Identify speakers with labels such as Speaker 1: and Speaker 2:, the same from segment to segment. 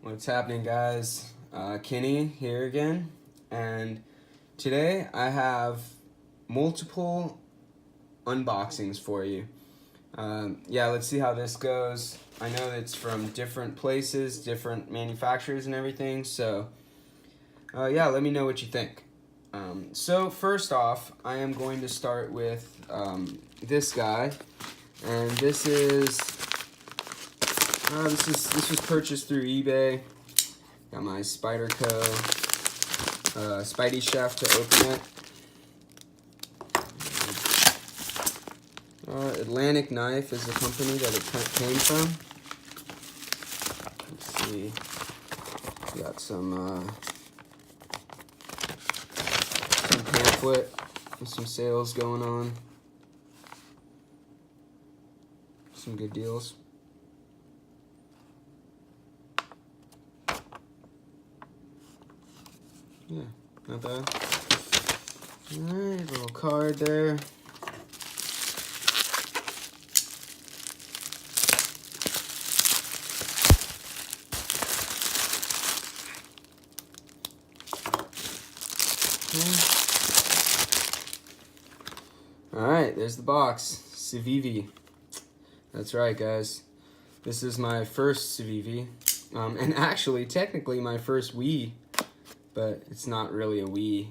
Speaker 1: What's happening, guys? Kenny here again, and today I have multiple unboxings for you. Yeah, let's see how this goes. I know it's from different places, different manufacturers and everything, so yeah, let me know what you think. So first off, I am going to start with this guy, and this was purchased through eBay. Got my Spyderco Spidey Chef to open it. Atlantic Knife is the company that it came from. Let's see. We got some pamphlet with some sales going on. Some good deals. Yeah, not bad. Alright, little card there. Alright, there's the box. Civivi. That's right, guys. This is my first Civivi. And actually, technically, my first Wii. But it's not really a Wii.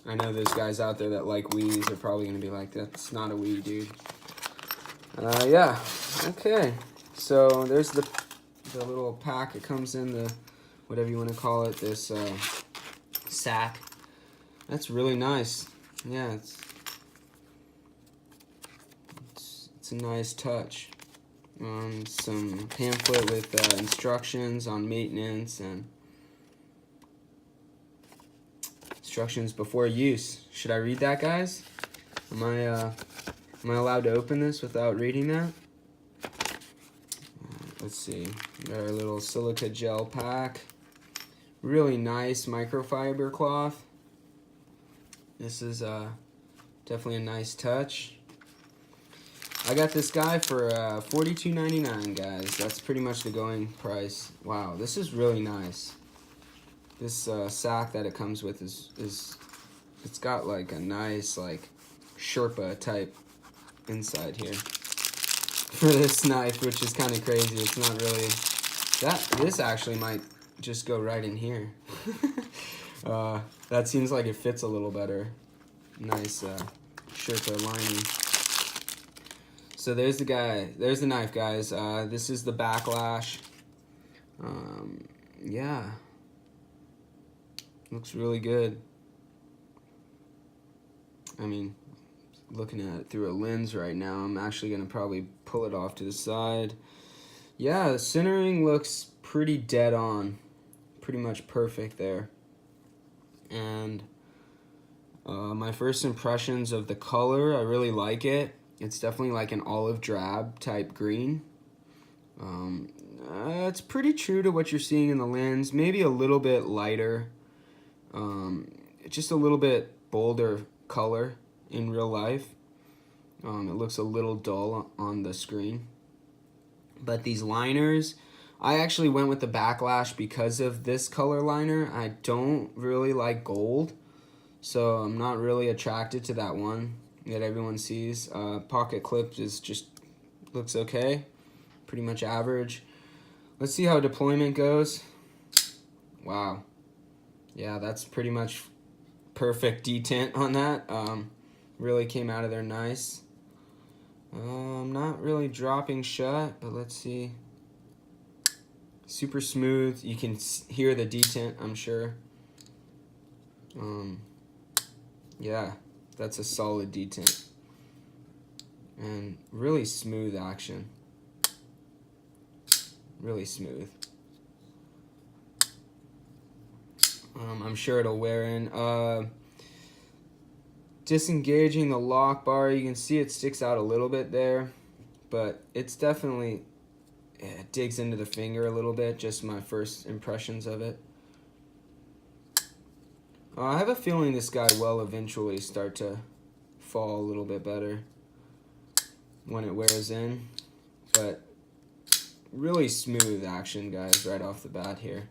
Speaker 1: I know there's guys out there that like Wiis are probably going to be like, that's not a Wii, dude. Yeah, okay. So there's the little pack. It comes in the, whatever you want to call it, this sack. That's really nice. Yeah, it's a nice touch. Some pamphlet with instructions on maintenance and instructions before use. Should I read that, guys? Am I allowed to open this without reading that? Let's see. Got our little silica gel pack. Really nice microfiber cloth. This is definitely a nice touch. I got this guy for $42.99, guys. That's pretty much the going price. Wow, this is really nice. This sack that it comes with it's got like a nice like Sherpa type inside here for this knife, which is kind of crazy. It's not really this actually might just go right in here. That seems like it fits a little better. Nice Sherpa lining. So there's the knife, guys. This is the Baklash. Yeah. Looks really good. I mean, looking at it through a lens right now, I'm actually going to probably pull it off to the side. Yeah, the centering looks pretty dead on. Pretty much perfect there. And my first impressions of the color, I really like it. It's definitely like an olive drab type green. It's pretty true to what you're seeing in the lens. Maybe a little bit lighter. Just a little bit bolder color in real life. It looks a little dull on the screen. But these liners, I actually went with the Baklash because of this color liner. I don't really like gold, so I'm not really attracted to that one that everyone sees. Pocket clip just looks okay, pretty much average. Let's see how deployment goes. Wow. Yeah, that's pretty much perfect detent on that. Really came out of there nice. Not really dropping shut, but let's see. Super smooth. You can hear the detent, I'm sure. Yeah, that's a solid detent. And really smooth action. Really smooth. I'm sure it'll wear in. Disengaging the lock bar, you can see it sticks out a little bit there, but it's definitely, it digs into the finger a little bit, just my first impressions of it. I have a feeling this guy will eventually start to fall a little bit better when it wears in, but really smooth action, guys, right off the bat here.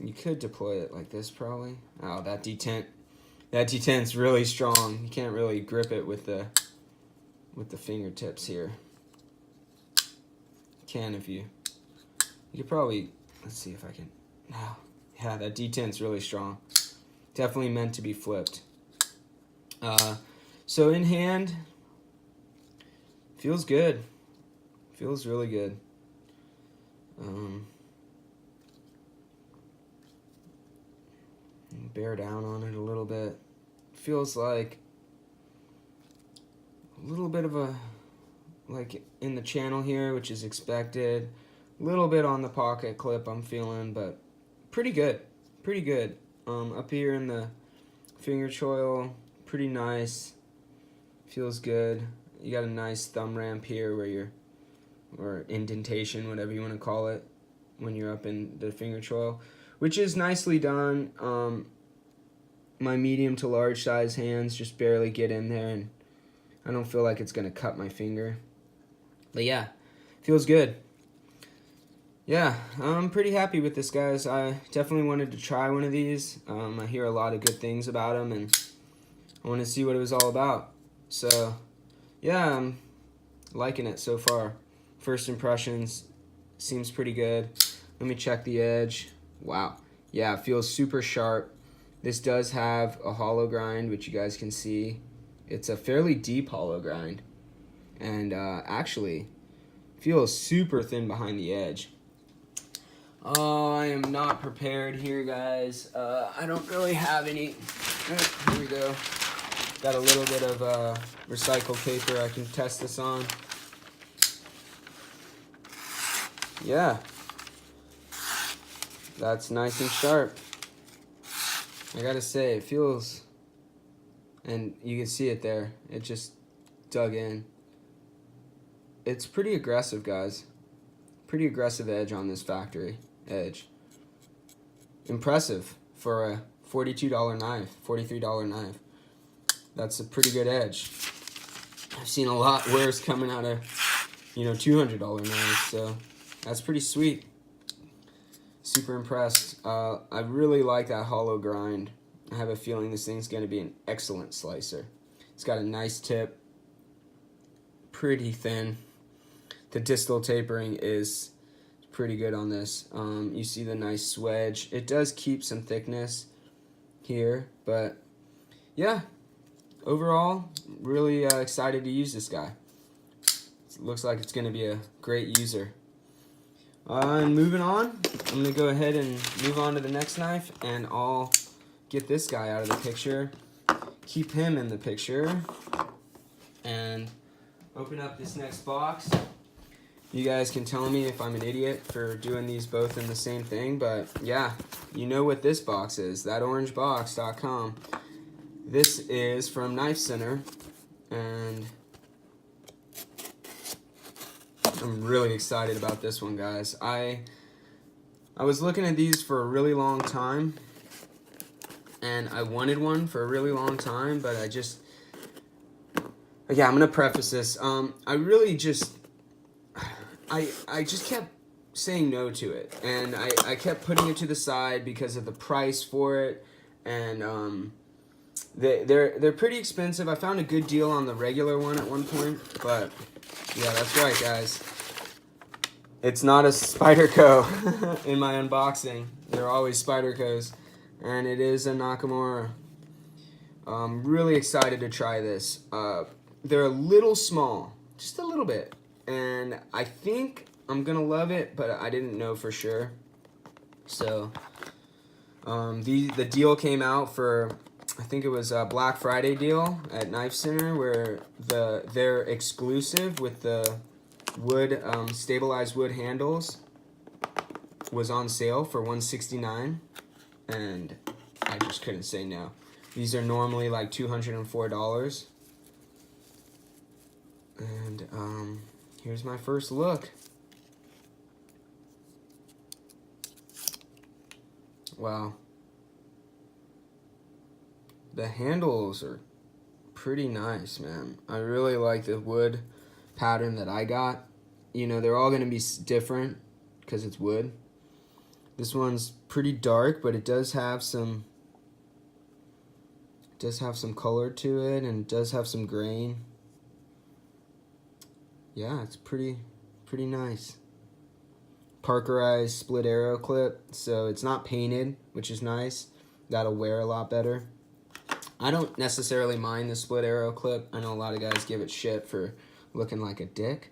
Speaker 1: You could deploy it like this probably. Oh, that detent's really strong. You can't really grip it with the fingertips here. You can if you could probably, let's see if I can. Oh, yeah, that detent's really strong. Definitely meant to be flipped. So in hand, feels good. Feels really good. Bear down on it a little bit. Feels like a little bit of a, like in the channel here, which is expected. A little bit on the pocket clip I'm feeling, but pretty good. Pretty good. Up here in the finger choil, pretty nice. Feels good. You got a nice thumb ramp here where you're, or indentation, whatever you want to call it, when you're up in the finger choil, which is nicely done. My medium to large size hands just barely get in there, and I don't feel like it's going to cut my finger. But yeah, feels good. Yeah, I'm pretty happy with this, guys. I definitely wanted to try one of these. I hear a lot of good things about them, and I want to see what it was all about. So, yeah, I'm liking it so far. First impressions, seems pretty good. Let me check the edge. Wow. Yeah, it feels super sharp. This does have a hollow grind, which you guys can see. It's a fairly deep hollow grind. And actually, feels super thin behind the edge. Oh, I am not prepared here, guys. I don't really have any. Here we go. Got a little bit of recycled paper I can test this on. Yeah. That's nice and sharp. I gotta say, it feels, and you can see it there, it just dug in. It's pretty aggressive, guys. Pretty aggressive edge on this factory edge. Impressive for a $42 knife, $43 knife. That's a pretty good edge. I've seen a lot worse coming out of, $200 knives, so that's pretty sweet. Super impressed. I really like that hollow grind. I have a feeling this thing's going to be an excellent slicer. It's got a nice tip. Pretty thin. The distal tapering is pretty good on this. You see the nice swedge. It does keep some thickness here, but yeah. Overall, really excited to use this guy. It looks like it's going to be a great user. And moving on, I'm going to go ahead and move on to the next knife, and I'll get this guy out of the picture, keep him in the picture, and open up this next box. You guys can tell me if I'm an idiot for doing these both in the same thing, but yeah, you know what this box is, thatorangebox.com. This is from KnifeCenter, and I'm really excited about this one, guys. I was looking at these for a really long time, and I wanted one for a really long time, but I'm going to preface this. I really just, I just kept saying no to it, and I kept putting it to the side because of the price for it, and they're pretty expensive. I found a good deal on the regular one at one point, but yeah, that's right, guys. It's not a Spyderco in my unboxing. There are always Spydercos, and it is a Nakamura. I'm really excited to try this. They're a little small, just a little bit, and I think I'm gonna love it, but I didn't know for sure. So the deal came out for, I think it was a Black Friday deal at KnifeCenter, where their exclusive with the wood stabilized wood handles was on sale for $169, and I just couldn't say no. These are normally like $204, and here's my first look. Wow. The handles are pretty nice, man. I really like the wood pattern that I got. you know, they're all going to be different because it's wood. This one's pretty dark, but it does have some color to it, and it does have some grain. Yeah, it's pretty nice. Parkerized split arrow clip, so it's not painted, which is nice. That'll wear a lot better. I don't necessarily mind the split arrow clip. I know a lot of guys give it shit for looking like a dick.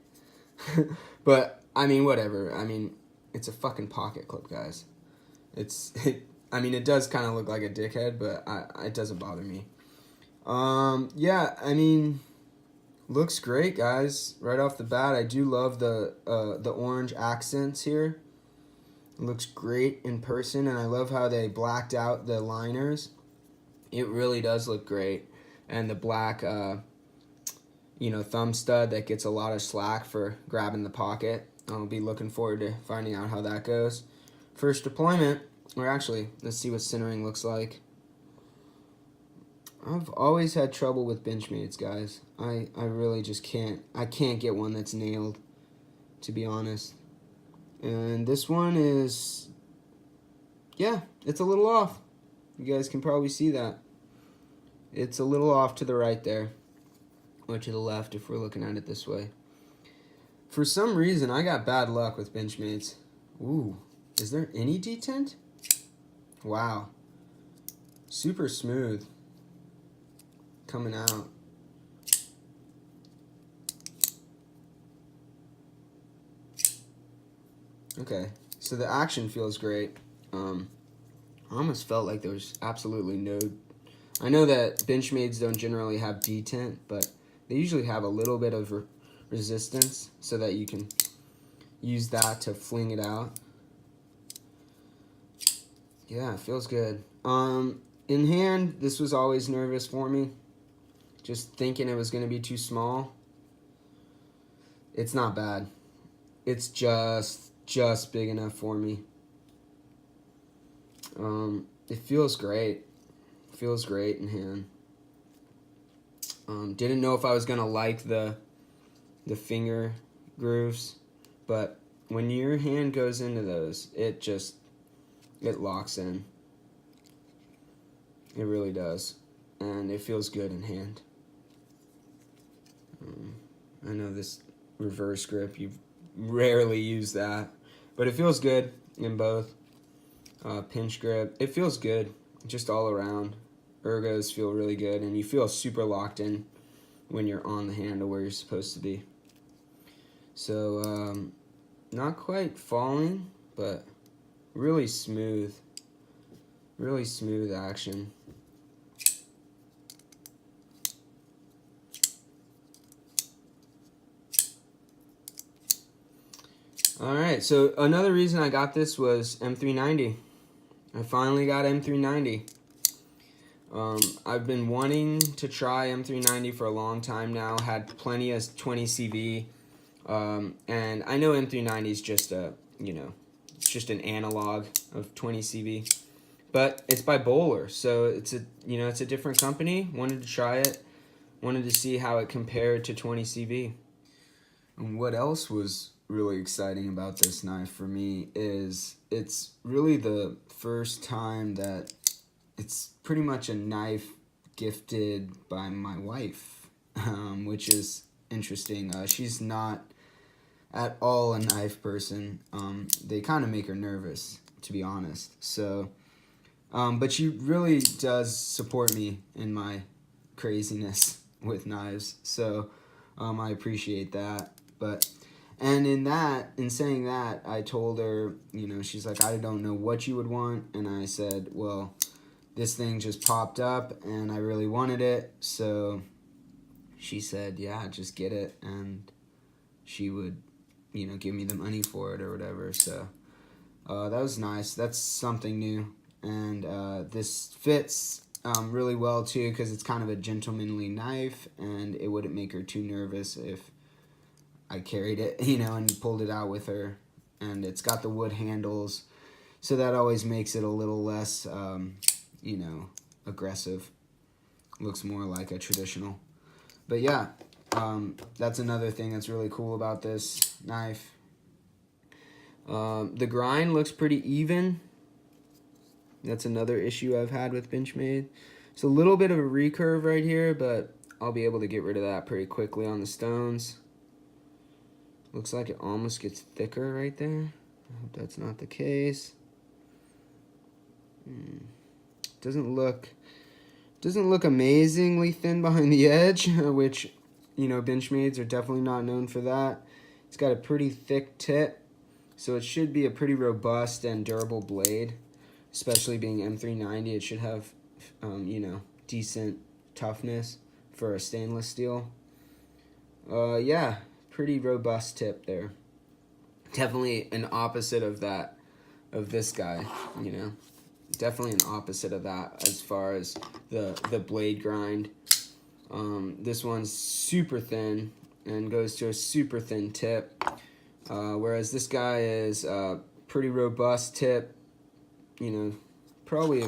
Speaker 1: But, I mean, whatever. I mean, it's a fucking pocket clip, guys. I mean, it does kind of look like a dickhead, but it doesn't bother me. Yeah, I mean, looks great, guys. Right off the bat, I do love the orange accents here. It looks great in person, and I love how they blacked out the liners. It really does look great. And the black, you know, thumb stud that gets a lot of slack for grabbing the pocket. I'll be looking forward to finding out how that goes. First deployment, or actually, let's see what centering looks like. I've always had trouble with Benchmades, guys. I really just can't. I can't get one that's nailed, to be honest. And this one is, yeah, it's a little off. You guys can probably see that. It's a little off to the right there, or to the left if we're looking at it this way. For some reason, I got bad luck with Benchmades. Ooh, is there any detent? Wow. Super smooth. Coming out. Okay, so the action feels great. I almost felt like there was absolutely no... I know that Benchmades don't generally have detent, but they usually have a little bit of resistance so that you can use that to fling it out. Yeah, it feels good. In hand, this was always nervous for me. Just thinking it was going to be too small. It's not bad. It's just big enough for me. It feels great. It feels great in hand. Didn't know if I was going to like the finger grooves, but when your hand goes into those, it locks in. It really does. And it feels good in hand. I know this reverse grip, you rarely use that, but it feels good in both. Pinch grip, it feels good just all around. Ergos feel really good, and you feel super locked in when you're on the handle where you're supposed to be. So, not quite falling, but really smooth action. Alright, so another reason I got this was M390. I finally got M390. I've been wanting to try M390 for a long time now. Had plenty of 20CV. And I know M390 is just it's just an analog of 20CV. But it's by Bowler, so it's a different company. Wanted to try it. Wanted to see how it compared to 20CV. And what else was really exciting about this knife for me is it's really the first time that it's pretty much a knife gifted by my wife, which is interesting. She's not at all a knife person. They kind of make her nervous, to be honest. So, but she really does support me in my craziness with knives. So, I appreciate that. And in saying that, I told her, she's like, I don't know what you would want. And I said, well, this thing just popped up and I really wanted it. So she said, yeah, just get it. And she would, give me the money for it or whatever. So that was nice. That's something new. And this fits really well too, because it's kind of a gentlemanly knife, and it wouldn't make her too nervous if I carried it, and pulled it out with her. And it's got the wood handles, so that always makes it a little less, aggressive. Looks more like a traditional. But yeah, That's another thing that's really cool about this knife. The grind looks pretty even. That's another issue I've had with Benchmade. It's a little bit of a recurve right here, but I'll be able to get rid of that pretty quickly on the stones. Looks like it almost gets thicker right there. I hope that's not the case. Doesn't look amazingly thin behind the edge, which, you know, Benchmades are definitely not known for that. It's got a pretty thick tip, so it should be a pretty robust and durable blade, especially being M390. It should have, you know, decent toughness for a stainless steel. Yeah, pretty robust tip there. Definitely an opposite of that, of this guy, you know. Definitely an opposite of that as far as the blade grind. This one's super thin and goes to a super thin tip, whereas this guy is a pretty robust tip, you know, probably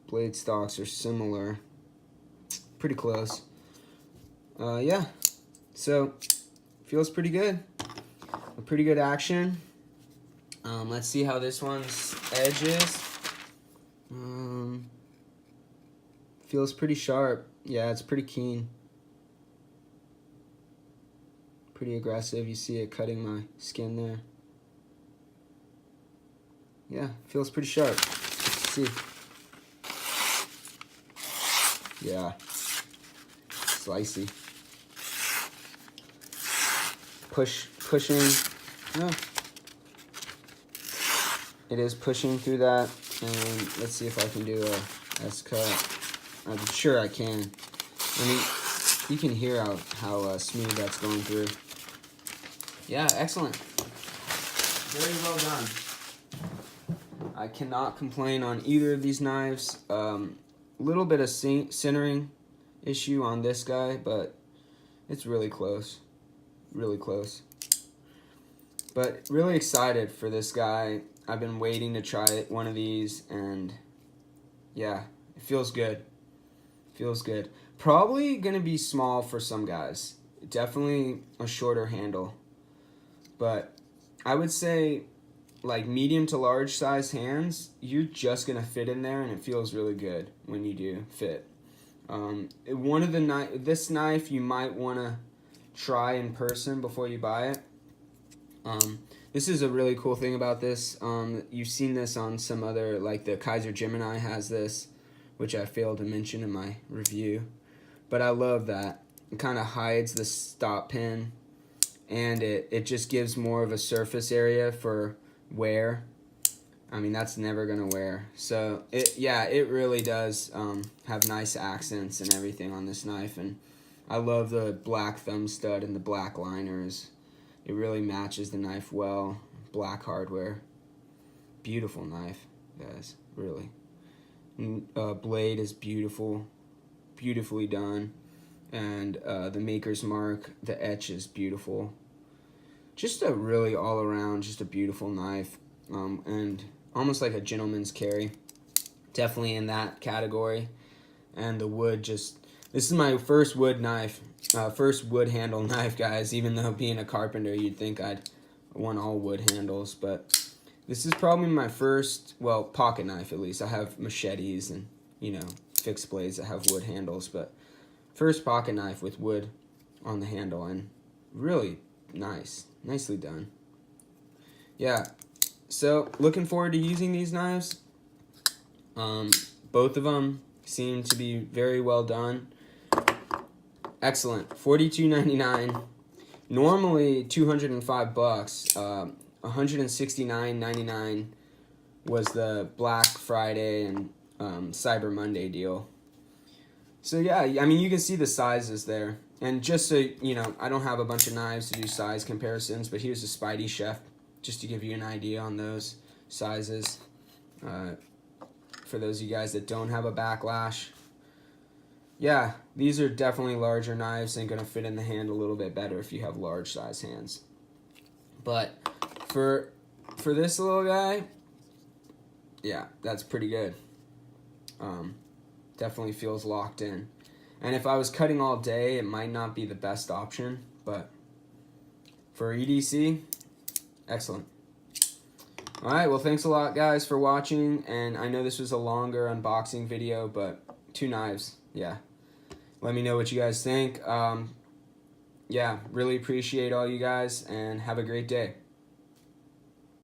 Speaker 1: blade stocks are similar, pretty close. Yeah, so feels pretty good, a pretty good action. Let's see how this one's edge is. Feels pretty sharp. Yeah, it's pretty keen. Pretty aggressive. You see it cutting my skin there. Yeah, feels pretty sharp. Let's see. Yeah. Slicey. Pushing. No. It is pushing through that, and let's see if I can do a S-cut. I'm sure I can. I mean, you can hear how smooth that's going through. Yeah, excellent. Very well done. I cannot complain on either of these knives. Little bit of centering issue on this guy, but it's really close. Really close. But really excited for this guy. I've been waiting to try one of these, and yeah, it feels good. Feels good. Probably gonna be small for some guys. Definitely a shorter handle. But I would say like medium to large size hands, you're just gonna fit in there, and it feels really good when you do fit. One of the this knife you might wanna try in person before you buy it. This is a really cool thing about this. You've seen this on some other, like the Kaiser Gemini has this, which I failed to mention in my review. But I love that. It kind of hides the stop pin, and it just gives more of a surface area for wear. I mean, that's never going to wear. So, it really does have nice accents and everything on this knife. And I love the black thumb stud and the black liners. It really matches the knife well. Black hardware. Beautiful knife, guys. Really. Blade is beautiful. Beautifully done. And the maker's mark, the etch is beautiful. Just a really all around, just a beautiful knife. And almost like a gentleman's carry. Definitely in that category. And the wood just... This is my first wood knife. First wood handle knife, guys. Even though being a carpenter, you'd think I'd want all wood handles, but this is probably my first, well, pocket knife at least. I have machetes and, you know, fixed blades that have wood handles, but first pocket knife with wood on the handle, and really nice. Nicely done. Yeah, so looking forward to using these knives. Both of them seem to be very well done. Excellent. $42.99. Normally $205. $169.99 was the Black Friday and Cyber Monday deal. So yeah, I mean, you can see the sizes there. And just so you know, I don't have a bunch of knives to do size comparisons, but here's a Spidey Chef, just to give you an idea on those sizes. For those of you guys that don't have a Backlash. Yeah, these are definitely larger knives and going to fit in the hand a little bit better if you have large size hands. But for this little guy, yeah, that's pretty good. Definitely feels locked in. And if I was cutting all day, it might not be the best option, but for EDC, excellent. Alright, well thanks a lot guys for watching, and I know this was a longer unboxing video, but 2 knives, yeah. Let me know what you guys think. Yeah, really appreciate all you guys, and have a great day.